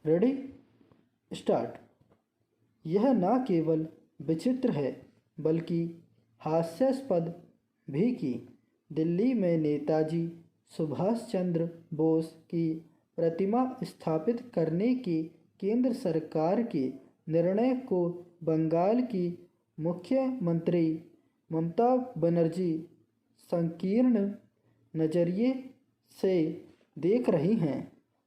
Ready start. यह न केवल विचित्र है बल्कि हास्यास्पद भी कि दिल्ली में नेताजी सुभाष चंद्र बोस की प्रतिमा स्थापित करने के केंद्र सरकार के निर्णय को बंगाल की मुख्यमंत्री ममता बनर्जी संकीर्ण नज़रिए से देख रही हैं।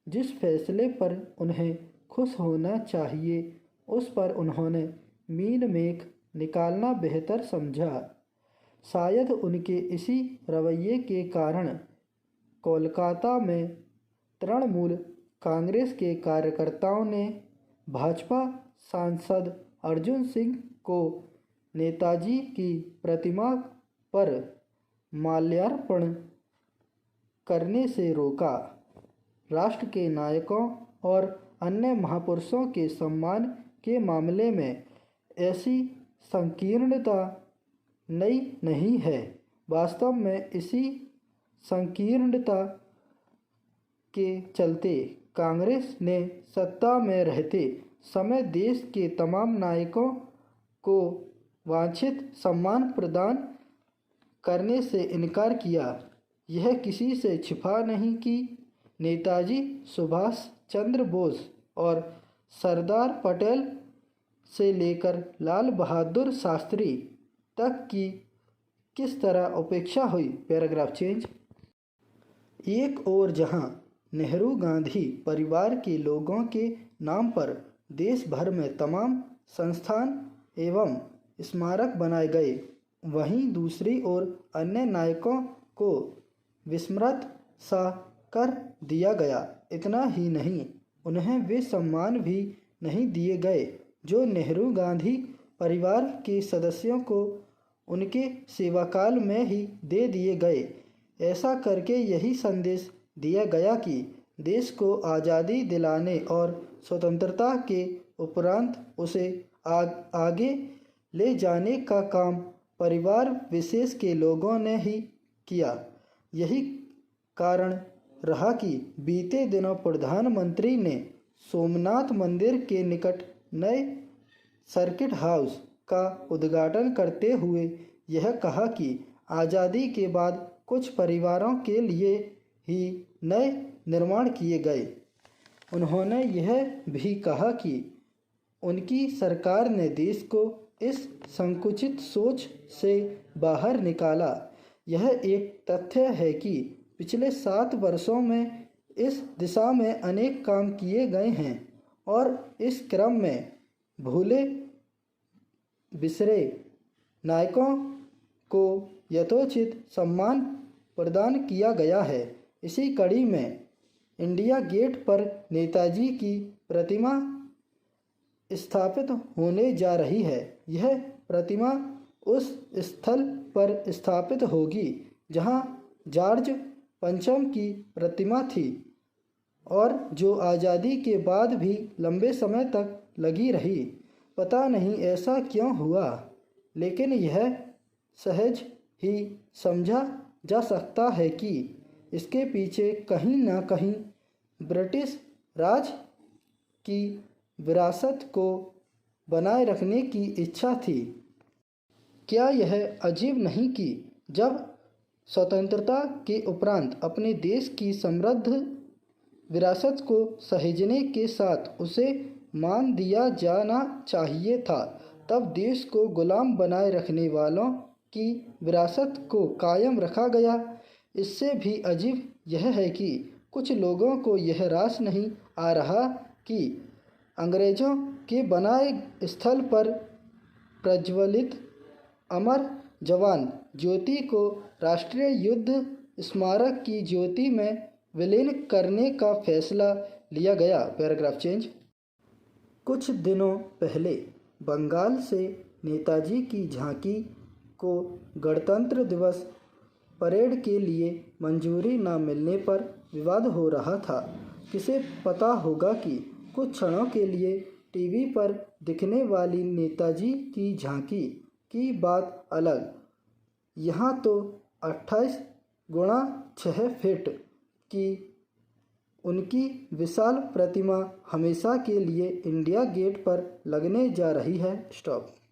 जिस फैसले पर उन्हें खुश होना चाहिए उस पर उन्होंने मीन मेख निकालना बेहतर समझा। शायद उनके इसी रवैये के कारण कोलकाता में तृणमूल कांग्रेस के कार्यकर्ताओं ने भाजपा सांसद अर्जुन सिंह को नेताजी की प्रतिमा पर माल्यार्पण करने से रोका। राष्ट्र के नायकों और अन्य महापुरुषों के सम्मान के मामले में ऐसी संकीर्णता नई नहीं है। वास्तव में इसी संकीर्णता के चलते कांग्रेस ने सत्ता में रहते समय देश के तमाम नायकों को वांछित सम्मान प्रदान करने से इनकार किया। यह किसी से छिपा नहीं कि नेताजी सुभाष चंद्र बोस और सरदार पटेल से लेकर लाल बहादुर शास्त्री तक की किस तरह उपेक्षा हुई। Paragraph change. एक ओर जहां नेहरू गांधी परिवार के लोगों के नाम पर देश भर में तमाम संस्थान एवं स्मारक बनाए गए, वहीं दूसरी ओर अन्य नायकों को विस्मृत सा कर दिया गया। इतना ही नहीं, उन्हें वे सम्मान भी नहीं दिए गए जो नेहरू गांधी परिवार के सदस्यों को उनके सेवाकाल में ही दे दिए गए। ऐसा करके यही संदेश दिया गया कि देश को आज़ादी दिलाने और स्वतंत्रता के उपरांत उसे आगे ले जाने का काम परिवार विशेष के लोगों ने ही किया। यही कारण रहा कि बीते दिनों प्रधानमंत्री ने सोमनाथ मंदिर के निकट नए सर्किट हाउस का उद्घाटन करते हुए यह कहा कि आज़ादी के बाद कुछ परिवारों के लिए ही नए निर्माण किए गए। उन्होंने यह भी कहा कि उनकी सरकार ने देश को इस संकुचित सोच से बाहर निकाला। यह एक तथ्य है कि पिछले 7 वर्षों में इस दिशा में अनेक काम किए गए हैं और इस क्रम में भूले बिसरे नायकों को यथोचित सम्मान प्रदान किया गया है। इसी कड़ी में इंडिया गेट पर नेताजी की प्रतिमा स्थापित होने जा रही है। यह प्रतिमा उस स्थल पर स्थापित होगी जहां जॉर्ज पंचम की प्रतिमा थी और जो आज़ादी के बाद भी लंबे समय तक लगी रही। पता नहीं ऐसा क्यों हुआ, लेकिन यह सहज ही समझा जा सकता है कि इसके पीछे कहीं न कहीं ब्रिटिश राज की विरासत को बनाए रखने की इच्छा थी। क्या यह अजीब नहीं कि जब स्वतंत्रता के उपरांत अपने देश की समृद्ध विरासत को सहेजने के साथ उसे मान दिया जाना चाहिए था, तब देश को गुलाम बनाए रखने वालों की विरासत को कायम रखा गया। इससे भी अजीब यह है कि कुछ लोगों को यह रास नहीं आ रहा कि अंग्रेज़ों के बनाए स्थल पर प्रज्वलित अमर जवान ज्योति को राष्ट्रीय युद्ध स्मारक की ज्योति में विलीन करने का फैसला लिया गया। Paragraph change. कुछ दिनों पहले बंगाल से नेताजी की झांकी को गणतंत्र दिवस परेड के लिए मंजूरी न मिलने पर विवाद हो रहा था। किसे पता होगा कि कुछ क्षणों के लिए टीवी पर दिखने वाली नेताजी की झांकी की बात अलग, यहाँ तो 28 × 6 फीट की उनकी विशाल प्रतिमा हमेशा के लिए इंडिया गेट पर लगने जा रही है। स्टॉप।